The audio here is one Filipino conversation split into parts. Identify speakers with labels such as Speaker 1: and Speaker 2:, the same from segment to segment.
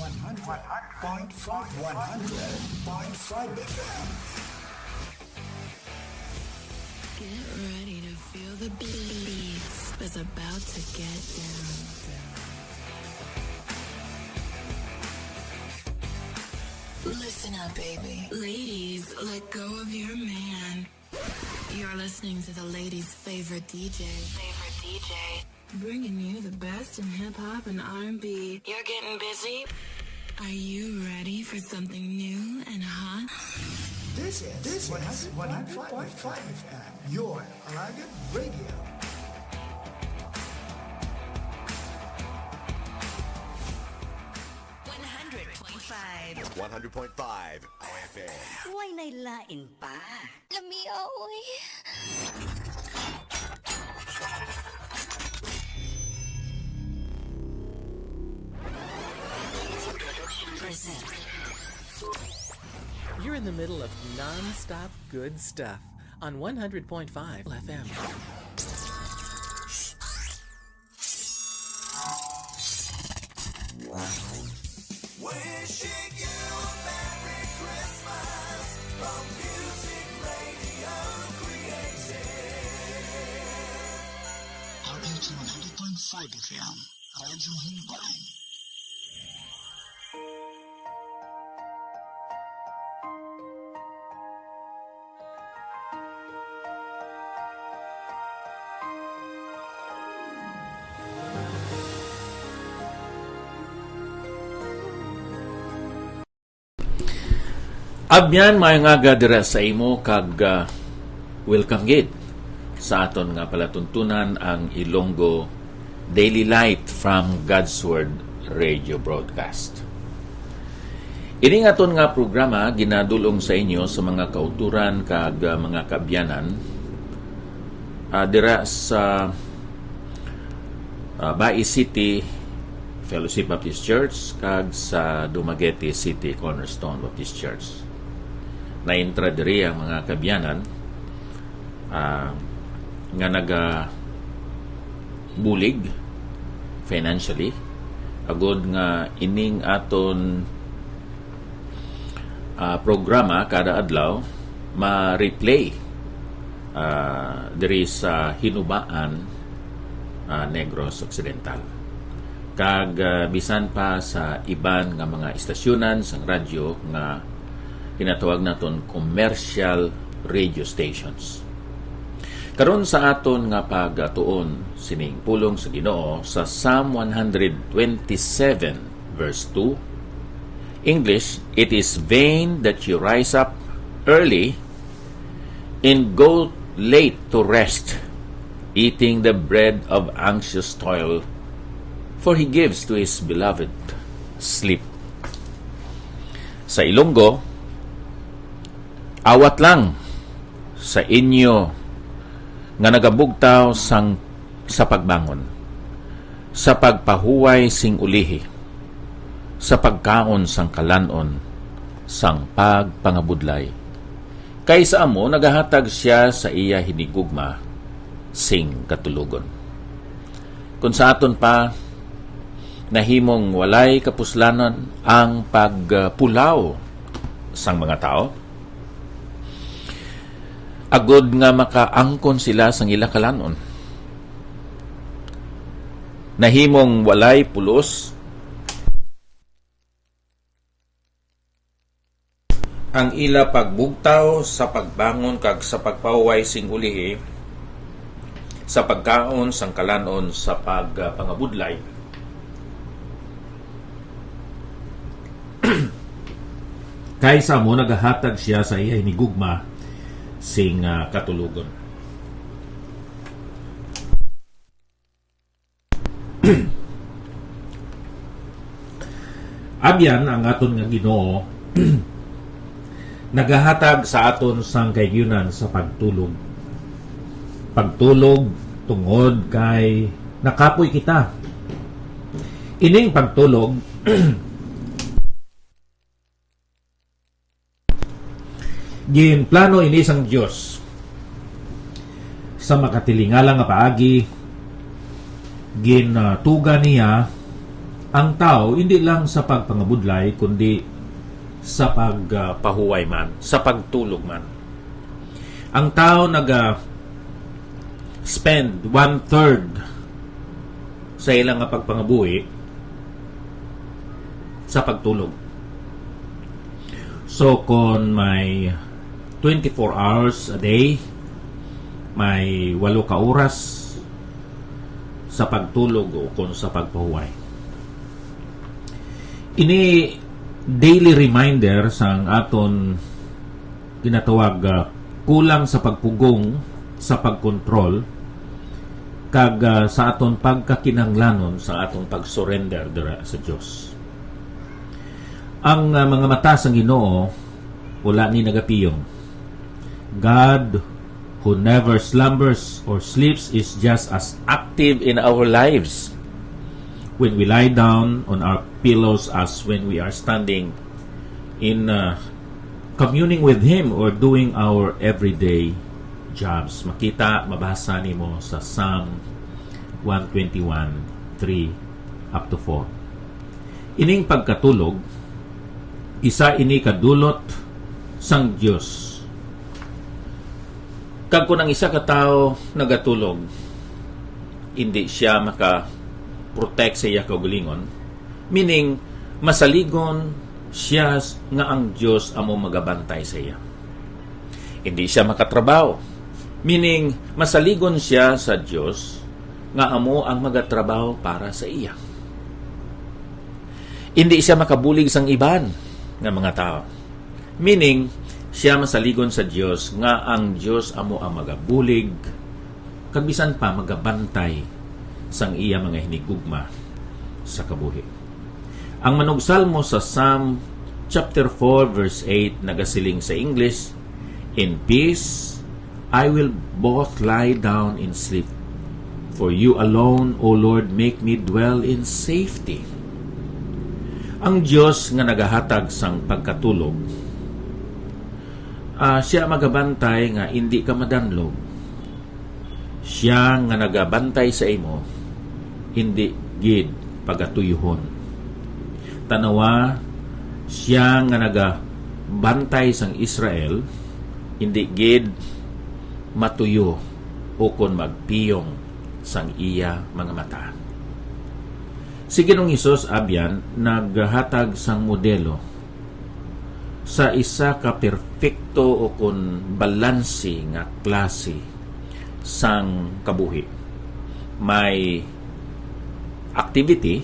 Speaker 1: 100.5 FM.
Speaker 2: Get ready to feel the beats that's about to get down. Listen up, baby. Ladies, let go of your man. You're listening to the ladies' favorite DJ. Bringing you the best in hip-hop and R&B. You're getting busy? Are you ready for something new and hot?
Speaker 1: This is 100.5 FM, your Alaga Radio.
Speaker 3: 100.5 FM.
Speaker 4: Huwag nailain pa.
Speaker 5: Lamiya, oy.
Speaker 6: You're in the middle of non-stop good stuff on 100.5 FM.
Speaker 7: Wishing you a Merry Christmas from Music Radio Creative.
Speaker 1: RH 100.5 FM, Radyo Himbang.
Speaker 8: Abyan may nga dira sa imo kag welcome gid sa aton nga palatuntunan ang Ilonggo Daily Light from God's Word Radio Broadcast. Ini nga aton nga programa ginadulong sa inyo sa mga kauturan kag mga kabyanan dira sa Bai City Fellowship Baptist Church kag sa Dumaguete City Cornerstone Baptist Church. Na-intra diri ang mga kabyanan nga bulig financially agud nga ining aton programa kada adlaw ma-replay diri sa Hinubaan Negros Occidental kag bisan pa sa iban nga mga istasyonan sa radyo nga kinatawag naton commercial radio stations. Karon sa aton nga pagatuon sining pulong sa Ginoo sa Psalm 127 verse 2. English, it is vain that you rise up early and go late to rest, eating the bread of anxious toil, for he gives to his beloved sleep. Sa Ilonggo, awat lang sa inyo nga nagabugtaw sa pagbangon, sa pagpahuway sing ulihi, sa pagkaon sang kalanon, sang pagpangabudlay. Kaysa amo nagahatag siya sa iya hinigugma sing katulugon. Kung sa aton pa nahimong walay kapuslanan ang pagpulaw sang mga tao, agod nga makaangkon sila sang ila kalanon. Nahimong walay pulos ang ila pagbugtaw sa pagbangon kag sa pagpahuway sing ulihi, sa pagkaon sang kalanon, sa pagpangabudlay. Kaysa mo nagahatag siya sa iya hinigugma sing katulugon. Abyan ang aton nga Ginoo nagahatag sa aton sang kahigyunan sa pagtulog. Pagtulog tungod kay nakapoy kita. Ining pagtulog ginplano ini sang Dios sa makatilingalang nga paagi, gintuga niya ang tao hindi lang sa pagpangabudlay kundi sa pagpahuway man, sa pagtulog man. Ang tao spend 1/3 sa ilang pagpangabuhi sa pagtulog. So kung may 24 hours a day, may 8 ka oras sa pagtulog o kung sa pagpahuway. Ini daily reminder sang aton ginatawag kulang sa pagpugong sa pagkontrol kag sa aton pagkakinahanglanon sa aton pag-surrender dira sa Dios. Ang mga mata sang Ginoo wala ni nagapiyong. God who never slumbers or sleeps is just as active in our lives when we lie down on our pillows as when we are standing in communing with Him or doing our everyday jobs. Mabasa nimo sa Psalm 121:3 up to 4. Ining pagkatulog, isa ini kadulot sang Dios. Kag kung ang isa ka tao nagatulog, hindi siya maka-protect sa iya kaugalingon, meaning masaligon siya nga ang Dios amo magabantay sa iya. Hindi siya makatrabaho, meaning masaligon siya sa Dios nga amo ang magatrabaho para sa iya. Hindi siya makabulig sang iban nga mga tao, meaning siya masaligon sa Dios nga ang Dios amo ang magabulig kag bisan pa magabantay sang iya mga hinigugma sa kabuhi. Ang manugsalmo sa Psalm chapter 4 verse 8 nagasiling sa English, "In peace I will both lie down in sleep, for you alone, O Lord, make me dwell in safety." Ang Dios nga nagahatag sang pagkatulog, siya magabantay nga hindi ka madanlog. Siya nga nagabantay sa imo, hindi gid pagatuyuhon. Tanawa, siya nga nagabantay sang Israel, hindi gid matuyo o kon magpiyong sang iya mga mata. Si Ginoong Hesus abyan naghatag sang modelo sa isa ka perfecto o kun balansi nga klase sang kabuhi. May activity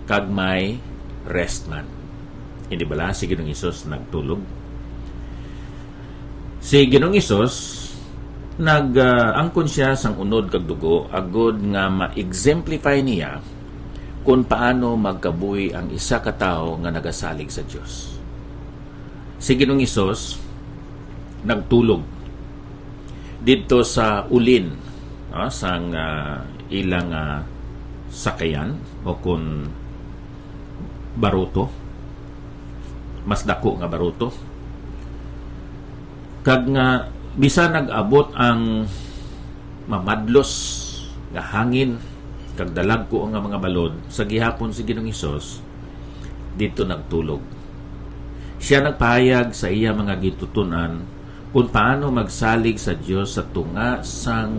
Speaker 8: kag may rest man. Hindi bala si Ginoong Hesus nagtulog? Si Ginoong Hesus angkon siya sang unod kag dugo agod nga ma-exemplify niya kung paano magkabuhi ang isa ka tawo nga nagasalig sa Dios. Si Ginoong Hesus nagtulog dito sa ulin sang ilang sakayan o kung baruto, mas dako nga baruto, kag nga bisan nag-abot ang mamadlos nga hangin kag dalag ko ang mga balod sa gihapon si Ginoong Hesus dito nagtulog. Siya nagpahayag sa iya mga gitutunan kung paano magsalig sa Dios sa tunga sang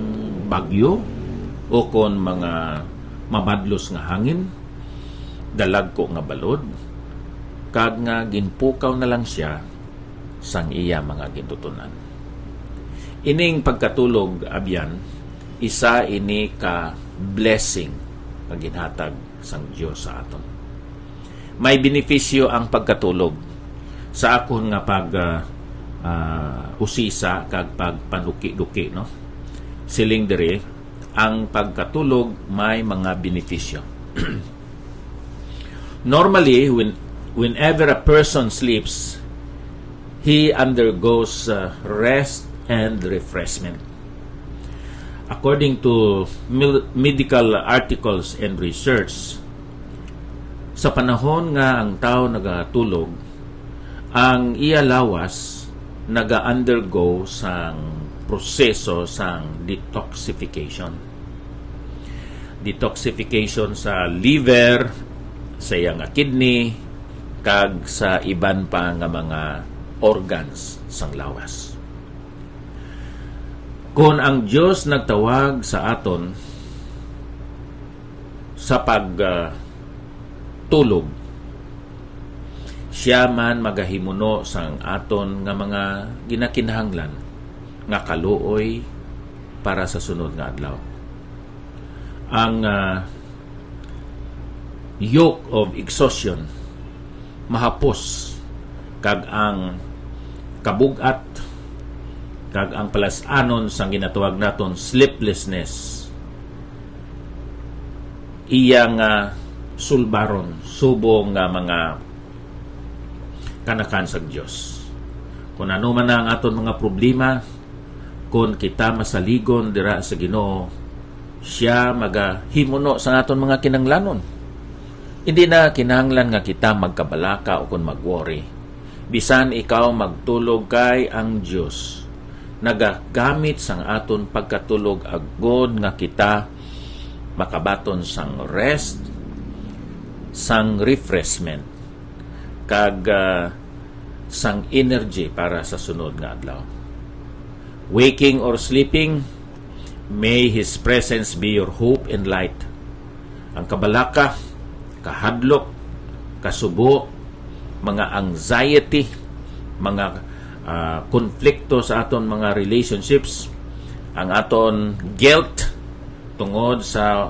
Speaker 8: bagyo o kon mga mamadlos nga hangin, dalag ko nga balod, kag nga ginpukaw na lang siya sang iya mga gitutunan. Ining pagkatulog abyan, isa ini ka blessing paginhatag sang Dios sa aton. May benepisyo ang pagkatulog sa akon nga usisa kag pagpanuki-duki, no? Siling diri ang pagkatulog may mga benepisyo. Normally whenever a person sleeps, he undergoes rest and refreshment. According to medical articles and research, sa panahon nga ang tao nagatulog, ang iya lawas naga-undergo sang proseso sang detoxification. Detoxification sa liver sa iya nga kidney, kag sa iban pa nga mga organs sang lawas. Kung ang Dios nagtawag sa aton sa pagtulog, siya man magahimuno sang aton nga mga ginakinahanglan nga kaluoy para sa sunod nga adlaw. Ang yoke of exhaustion mahapos, kag ang kabugat, kag ang palasanon sang ginatawag naton sleeplessness, iyang sulbaron subong nga mga kanakan sa Dios. Kung ano man ang aton mga problema, kung kita masaligon dira sa Ginoo, siya magahimuno sa aton mga kinanglanon. Hindi na kinahanglan nga kita magkabalaka o kung mag-worry. Bisan ikaw magtulog kay ang Dios nagagamit sang aton pagkatulog agod nga kita makabaton sang rest, sang refreshment, kag sang energy para sa sunod nga adlaw. Waking or sleeping, may His presence be your hope and light. Ang kabalaka, kahadlok, kasubo, mga anxiety, mga konflikto sa aton mga relationships, ang aton guilt tungod sa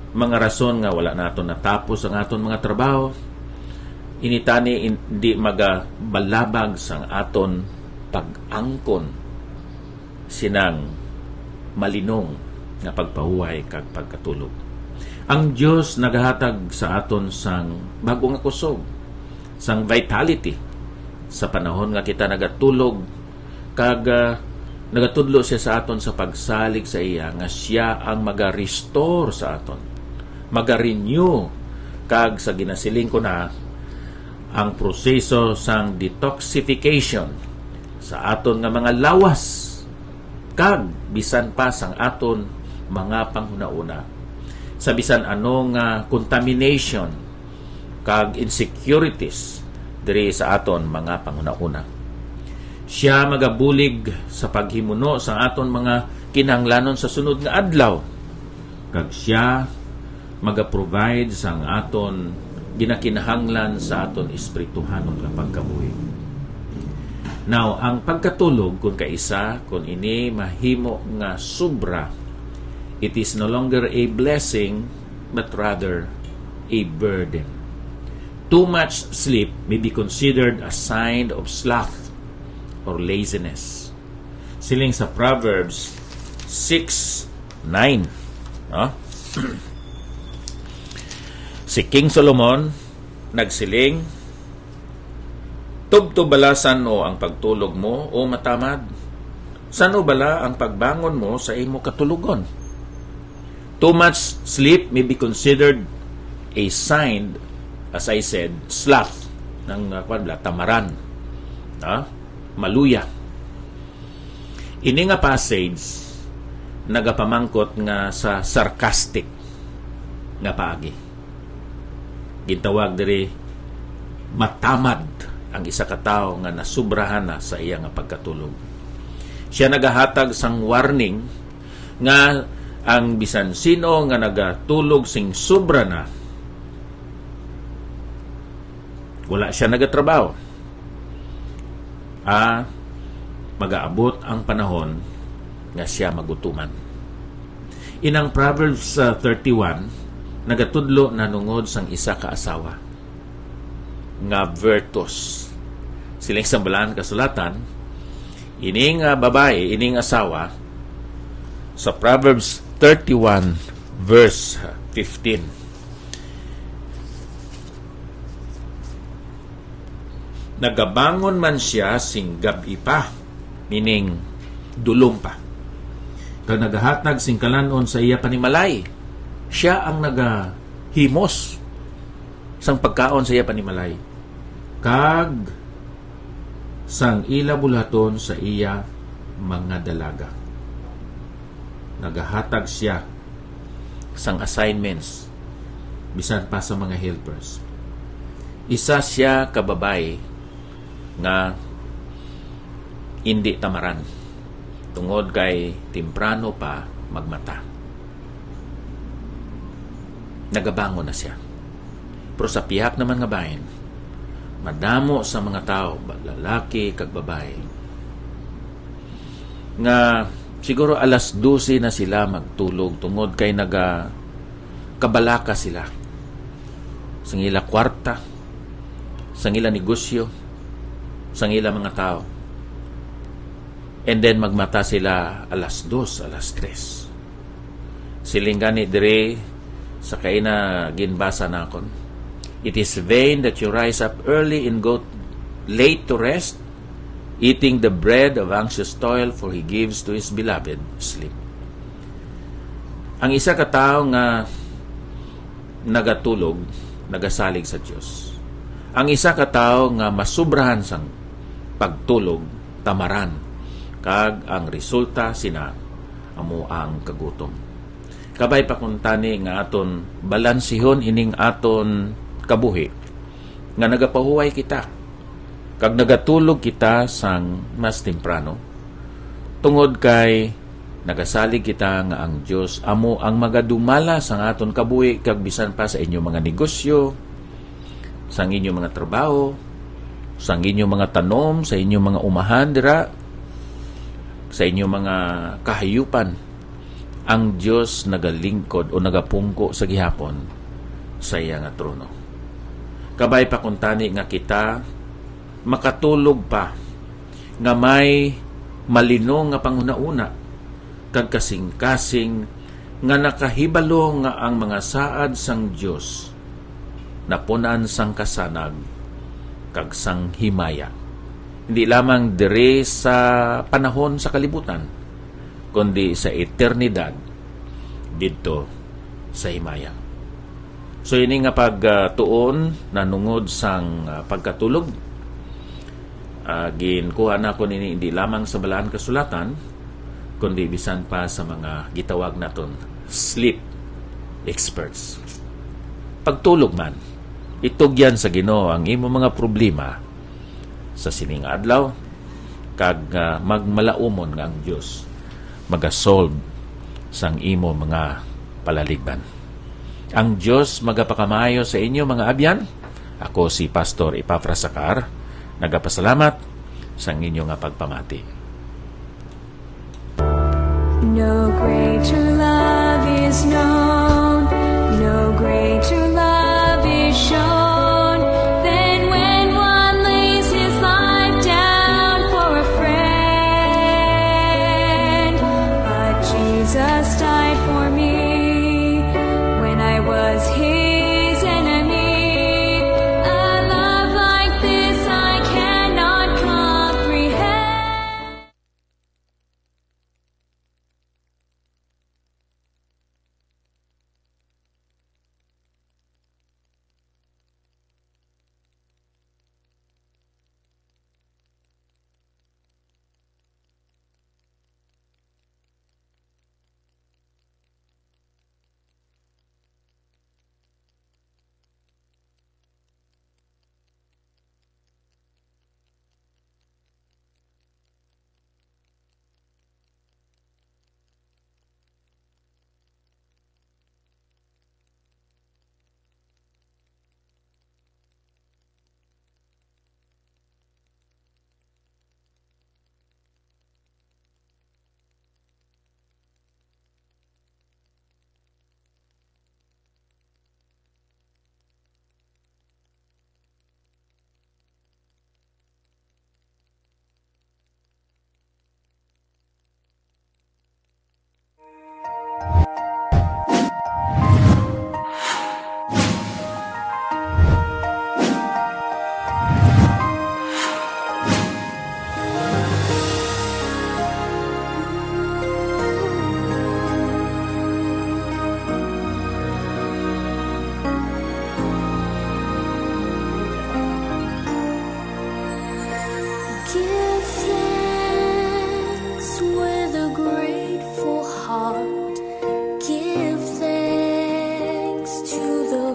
Speaker 8: mga rason nga wala naton natapos ang aton mga trabaho, initani hindi magabalabag sang aton pag-angkon sinang malinong nga pagpahuway kag pagkatulog. Ang Dios nagahatag sa aton sang bagong nga kusog, sang vitality sa panahon nga kita nagatulog, kag nagatudlo siya sa aton sa pagsalig sa iya nga siya ang maga-restore sa aton, maga-renew, kag sa ginasiling ko na ang proseso sang detoxification sa aton nga mga lawas, kag bisan pa sang aton mga panghunauna sa bisan anong contamination kag insecurities diri sa aton mga panghunauna. Siya magabulig sa paghimuno sa aton mga kinahanglanon sa sunod nga adlaw, kag siya maga-provide sang aton ginakinahanglan sa aton espirituhanon nga pagkabuhi. Now, ang pagkatulog kung kaisa, kung ini mahimo nga sobra, it is no longer a blessing but rather a burden. Too much sleep may be considered a sign of sloth or laziness. Siling sa Proverbs 6:9. Si King Solomon nagsiling, tubto bala sano ang pagtulog mo o matamad? Sano bala ang pagbangon mo sa imo katulugon? Too much sleep may be considered a sign, as I said, sloth, ng tamaran, maluya. Ini nga passage nagapamangkot nga sa sarcastic nga paagi. Gintawag diri matamad ang isa ka tawo nga nasubrahan na sa iya nga pagkatulog. Siya nagahatag sang warning nga ang bisan sino nga nagatulog sing sobra na, wala siya nagatrabaho, magaabot ang panahon nga siya magutuman. Inang Proverbs 31 nagatudlo na nungod sang isa ka asawa nga virtus. Siling sambalan kasulatan, ining babae, ining asawa, sa Proverbs 31 verse 15. Nagabangon man siya sing gabi pa, meaning dulong pa. Kag nagahatag sing kalanon sa iya panimalay, siya ang nagahimos sang pagkaon sa iya panimalay. Kag sang ila bulaton sa iya mga dalaga. Nagahatag siya sang assignments bisan pa sa mga helpers. Isa siya ka babae nga hindi tamaran tungod kay temprano pa magmata. Nagabangon na siya. Pero sa pihak naman nga bahin, madamo sa mga tao, lalaki kag babae, nga siguro alas 12 na sila magtulog tungod kay kabalaka sila sa ila kwarta, sa ila negosyo, sa ila mga tao. And then magmata sila alas 2, alas 3. Siling gani dire sa kaina ginbasa nakon. It is vain that you rise up early and go late to rest, eating the bread of anxious toil, for He gives to His beloved sleep. Ang isa ka tao nga nagatulog, nagasalig sa Dios. Ang isa ka tao nga masubrahan sang pagtulog, tamaran, kag ang resulta sina amo ang kagutom. Kabay pa kuntani nga aton balansihon ining aton kabuhi nga nagapahuway kita kag nagatulog kita sang mas temprano tungod kay nagasalig kita nga ang Dios amo ang magadumala sang aton kabuhi kag bisan pa sa inyong mga negosyo, sang inyong mga trabaho, sang inyong mga tanom, sa inyong mga umahan dira, sa inyong mga kahayupan. Ang Dios nagalingkod o nagapungko sa gihapon sa iya nga trono. Kabay pa kuntani nga kita makatulog pa nga may malino nga panghuna-una kag kasing-kasing nga nakahibalo nga ang mga saad sang Dios napunan sang kasanag kag sang himaya. Hindi lamang dire sa panahon sa kalibutan, kundi sa eternidad dito sa himaya. So ini nga pagtuon nanungod sang pagkatulog, ginkuha na ko nini hindi lamang sa balaan kasulatan, kundi bisan pa sa mga gitawag naton sleep experts. Pagtulog man, itugyan sa Ginoo ang imo mga problema sa sining adlaw, kag magmalaumon nga ang Dios magasolve sang imo mga palaligban. Ang Dios magapakamayo sa inyo mga abyan. Ako si Pastor Epafras Sacar, nagapasalamat sang inyo nga pagpamati.
Speaker 5: No greater love is known, no greater love is shown than when one lays his life down for a friend. But Jesus died for me when I was his enemy. A love like this I cannot comprehend. Give thanks with a grateful heart. Give thanks to the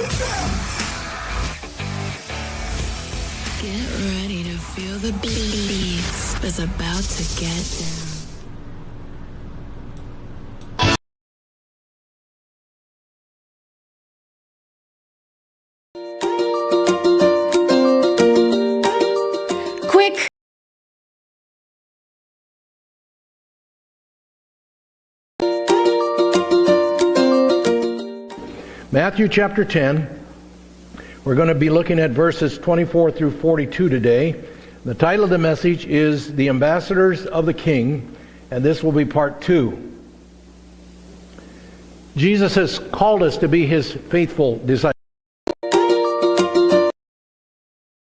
Speaker 3: FM.
Speaker 2: Get ready to feel the beats that's about to get down.
Speaker 5: Quick!
Speaker 9: Matthew chapter 10. We're going to be looking at verses 24 through 42 today. The title of the message is The Ambassadors of the King, and this will be part 2. Jesus has called us to be His faithful disciples.